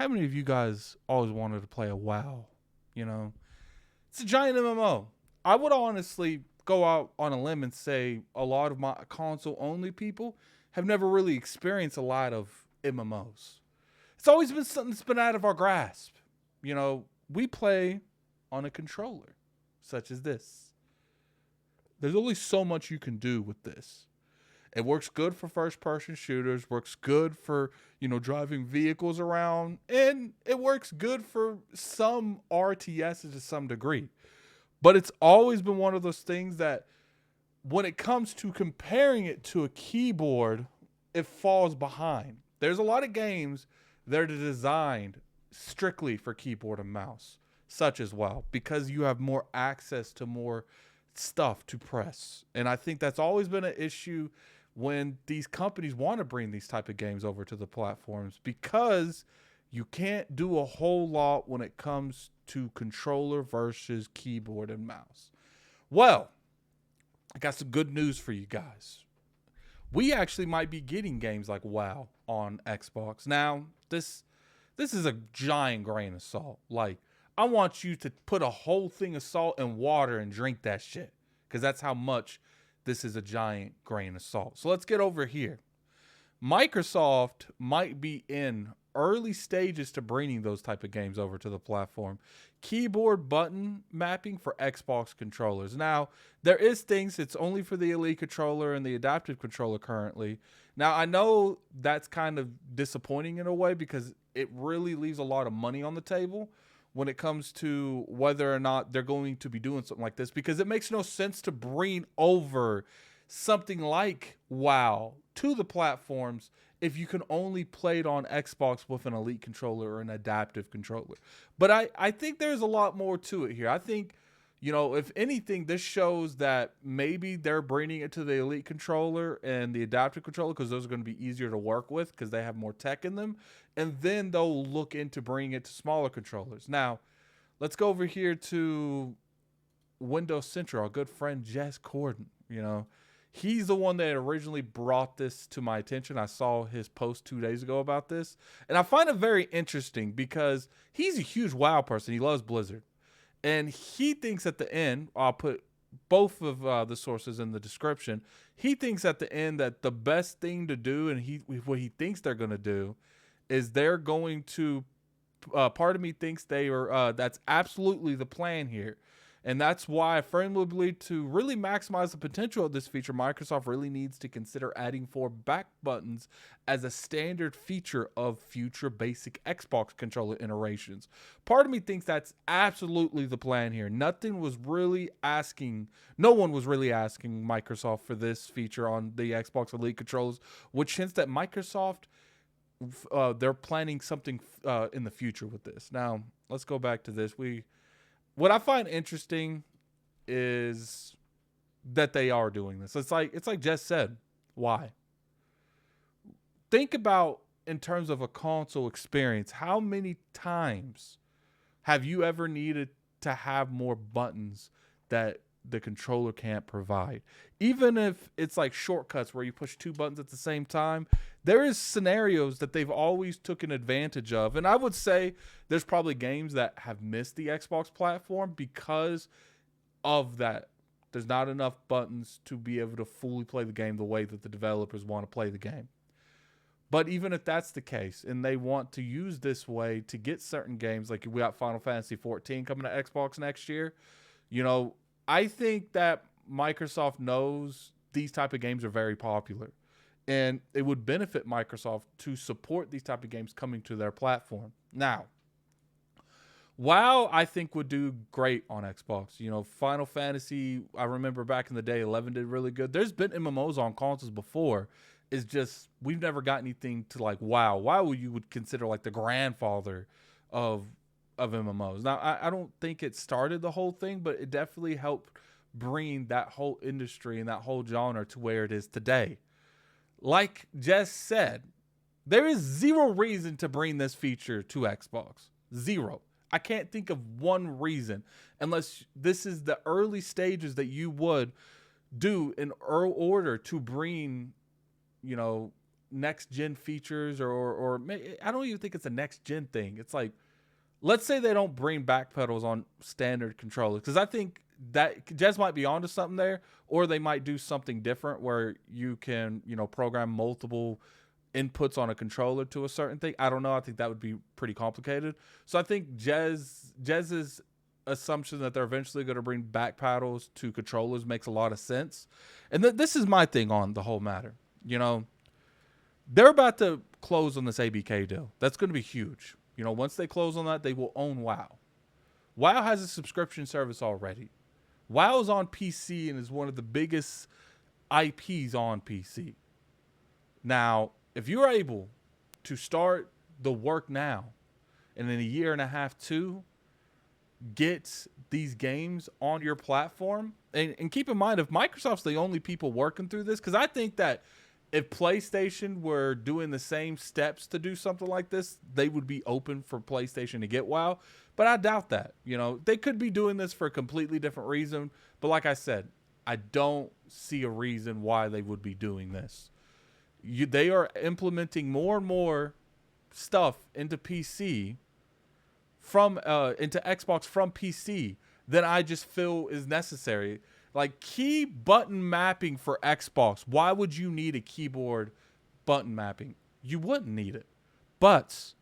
How many of you guys always wanted to play a WoW? You know, it's a giant MMO. I would honestly go out on a limb and say a lot of my console only people have never really experienced a lot of MMOs. It's always been something that's been out of our grasp. We play on a controller, such as this. There's only so much you can do with this. It works good for first person shooters, works good for, driving vehicles around, and it works good for some RTSs to some degree. But it's always been one of those things that when it comes to comparing it to a keyboard, it falls behind. There's a lot of games that are designed strictly for keyboard and mouse, such as WoW, because you have more access to more stuff to press. And I think that's always been an issue when these companies want to bring these type of games over to the platforms, because you can't do a whole lot when it comes to controller versus keyboard and mouse. Well, I got some good news for you guys. We actually might be getting games like WoW on Xbox. Now, this is a giant grain of salt. Like, I want you to put a whole thing of salt in water and drink that shit, because that's how much this is a giant grain of salt. So let's get over here. Microsoft might be in early stages to bringing those type of games over to the platform. Keyboard button mapping for Xbox controllers. Now, there is things, it's only for the Elite controller and the adaptive controller currently. Now, I know that's kind of disappointing in a way, because it really leaves a lot of money on the table when it comes to whether or not they're going to be doing something like this, because it makes no sense to bring over something like WoW to the platforms if you can only play it on Xbox with an Elite controller or an adaptive controller. But I think there's a lot more to it here. I think, if anything, this shows that maybe they're bringing it to the Elite controller and the adaptive controller, because those are going to be easier to work with because they have more tech in them. And then they'll look into bringing it to smaller controllers. Now, let's go over here to Windows Central, our good friend Jess Corden. He's the one that originally brought this to my attention. I saw his post 2 days ago about this. And I find it very interesting because he's a huge WoW person. He loves Blizzard. And he thinks at the end, I'll put both of the sources in the description, he thinks at the end that the best thing to do, and what he thinks they're going to do, is they're going to, part of me thinks they are, that's absolutely the plan here. And that's why I firmly believe, to really maximize the potential of this feature, Microsoft really needs to consider adding 4 back buttons as a standard feature of future basic Xbox controller iterations. Part of me thinks that's absolutely the plan here. No one was really asking Microsoft for this feature on the Xbox Elite controllers, which hints that Microsoft, they're planning something in the future with this. Now, let's go back to this. What I find interesting is that they are doing this. It's like Jess said. Why? Think about, in terms of a console experience, how many times have you ever needed to have more buttons that the controller can't provide? Even if it's like shortcuts where you push 2 buttons at the same time, there is scenarios that they've always taken advantage of. And I would say there's probably games that have missed the Xbox platform because of that. There's not enough buttons to be able to fully play the game the way that the developers want to play the game. But even if that's the case, and they want to use this way to get certain games, like we got Final Fantasy 14 coming to Xbox next year, I think that Microsoft knows these type of games are very popular, and it would benefit Microsoft to support these type of games coming to their platform. Now, WoW, I think, would do great on Xbox. Final Fantasy, I remember back in the day, 11 did really good. There's been MMOs on consoles before. It's just we've never got anything to like WoW. WoW you would consider like the grandfather of MMOs. Now, I don't think it started the whole thing, but it definitely helped bring that whole industry and that whole genre to where it is today. Like Jess said, there is zero reason to bring this feature to Xbox. Zero. I can't think of one reason, unless this is the early stages that you would do in order to bring, next gen features I don't even think it's a next gen thing. It's like, let's say they don't bring back pedals on standard controllers, because I think that Jez might be onto something there, or they might do something different where you can, program multiple inputs on a controller to a certain thing. I don't know. I think that would be pretty complicated. So I think Jez's assumption that they're eventually going to bring back paddles to controllers makes a lot of sense. And this is my thing on the whole matter. They're about to close on this ABK deal. That's going to be huge. Once they close on that, they will own WoW. WoW has a subscription service already. WoW is on PC and is one of the biggest IPs on PC. Now, if you're able to start the work now, and in a year and a half, too, get these games on your platform, and keep in mind, if Microsoft's the only people working through this, because I think that if PlayStation were doing the same steps to do something like this, they would be open for PlayStation to get WoW. But I doubt that. They could be doing this for a completely different reason. But like I said, I don't see a reason why they would be doing this. They are implementing more and more stuff into PC into Xbox from PC than I just feel is necessary. Like key button mapping for Xbox. Why would you need a keyboard button mapping? You wouldn't need it. But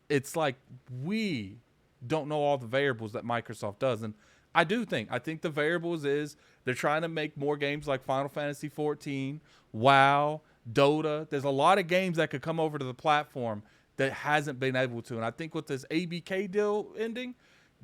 it's like we don't know all the variables that Microsoft does. And I think the variables is they're trying to make more games like Final Fantasy 14, WoW, Dota. There's a lot of games that could come over to the platform that hasn't been able to. And I think with this ABK deal ending,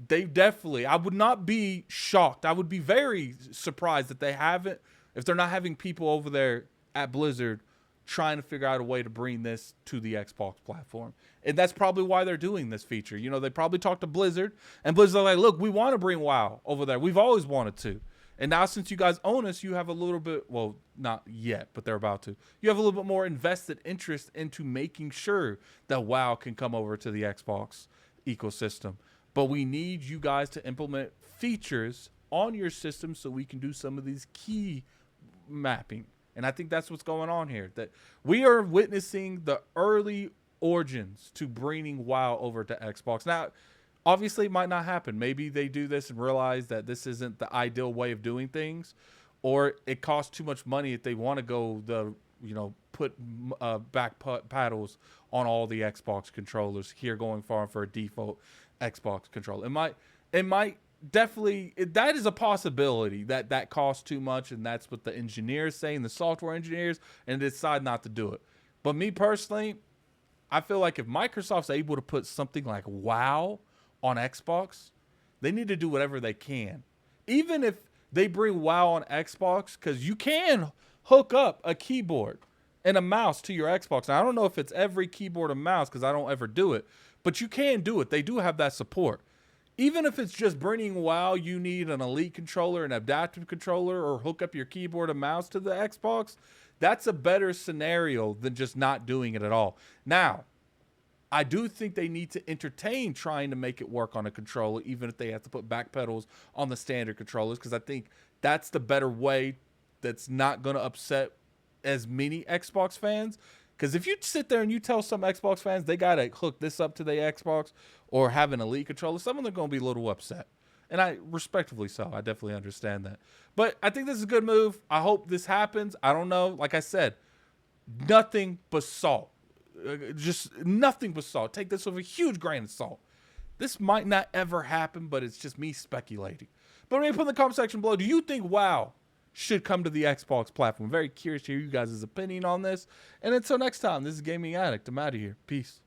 I would not be shocked. I would be very surprised that if they're not having people over there at Blizzard trying to figure out a way to bring this to the Xbox platform. And that's probably why they're doing this feature. They probably talked to Blizzard, and Blizzard's like, look, we want to bring WoW over there. We've always wanted to. And now since you guys own us, you have a little bit, well, not yet, but they're about to. You have a little bit more invested interest into making sure that WoW can come over to the Xbox ecosystem. But we need you guys to implement features on your system so we can do some of these key mapping. And I think that's what's going on here. That we are witnessing the early origins to bringing WoW over to Xbox. Now, obviously, it might not happen. Maybe they do this and realize that this isn't the ideal way of doing things. Or it costs too much money if they want to go put back paddles on all the Xbox controllers here going forward for a default Xbox controller. It might definitely, that is a possibility that costs too much, and that's what the engineers saying, the software engineers, and decide not to do it. But me personally, I feel like if Microsoft's able to put something like WoW on Xbox, they need to do whatever they can. Even if they bring WoW on Xbox, because you can hook up a keyboard and a mouse to your Xbox. Now, I don't know if it's every keyboard and mouse because I don't ever do it, but you can do it. They do have that support. Even if it's just bringing WoW, you need an Elite controller, an adaptive controller, or hook up your keyboard and mouse to the Xbox. That's a better scenario than just not doing it at all. Now, I do think they need to entertain trying to make it work on a controller, even if they have to put back pedals on the standard controllers, because I think that's the better way that's not going to upset as many Xbox fans. Because if you sit there and you tell some Xbox fans they got to hook this up to their Xbox or have an Elite controller, some of them are going to be a little upset. And I, respectively so, I definitely understand that. But I think this is a good move. I hope this happens. I don't know. Like I said, nothing but salt. Just nothing but salt. Take this with a huge grain of salt. This might not ever happen, but it's just me speculating. But let me put in the comment section below, do you think WoW should come to the Xbox platform? Very curious to hear you guys' opinion on this. And until next time, this is Gaming Addict. I'm out of here. Peace.